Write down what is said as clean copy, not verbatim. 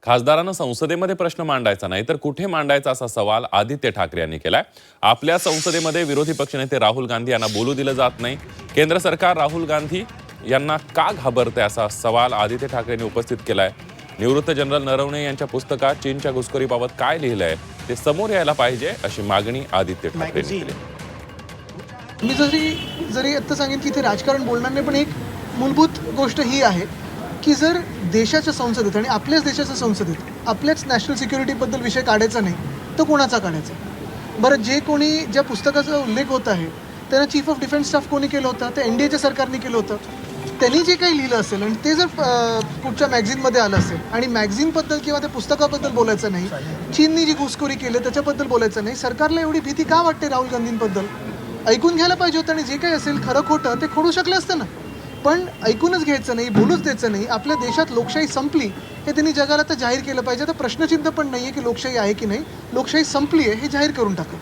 खासदारांना संसदेमध्ये प्रश्न मांडायचा नाही तर कुठे मांडायचा असा सवाल आदित्य ठाकरे यांनी केलाय। आपल्या संसदेमध्ये विरोधी पक्षनेते राहुल गांधी यांना बोलू दिलं जात नाही। केंद्र सरकार राहुल गांधी यांना का घाबरते असा सवाल आदित्य ठाकरे यांनी उपस्थित केलाय। निवृत्त जनरल नरवणे यांच्या पुस्तकात चीनच्या घुसखोरीबाबत काय लिहिलंय ते समोर यायला पाहिजे अशी मागणी आदित्य ठाकरे यांनी केली। मी जरी आता सांगेन की इथे राजकारण बोलणार नाही, पण एक मूलभूत गोष्ट ही आहे की जर देशाच्या संसदेत आणि आपल्याच देशाच्या संसदेत आपल्याच नॅशनल सिक्युरिटीबद्दल विषय काढायचा नाही तर कोणाचा काढायचा? बरं, जे कोणी ज्या पुस्तकाचा उल्लेख होत आहे त्यांना चीफ ऑफ डिफेन्स स्टाफ कोणी केलं होतं? ते NDAच्या सरकारने केलं होतं। त्यांनी जे काही लिहिलं असेल आणि ते जर कुठच्या मॅगझिनमध्ये आलं असेल आणि मॅगझिनबद्दल किंवा त्या पुस्तकाबद्दल बोलायचं नाही, चीननी जी घुसखोरी केली त्याच्याबद्दल बोलायचं नाही, सरकारला एवढी भीती का वाटते राहुल गांधींबद्दल? ऐकून घ्यायला पाहिजे होतं आणि जे काही असेल खरं खोटं ते खोडू शकलं असतं ना, पण ऐकूनच घ्यायचं नाही, बोलूच द्यायचं नाही। आपल्या देशात लोकशाही संपली हे त्यांनी जगाला तर जाहीर केलं पाहिजे। तर प्रश्नचिन्ह पण नाही आहे की लोकशाही आहे की नाही, लोकशाही संपली आहे हे जाहीर करून टाका।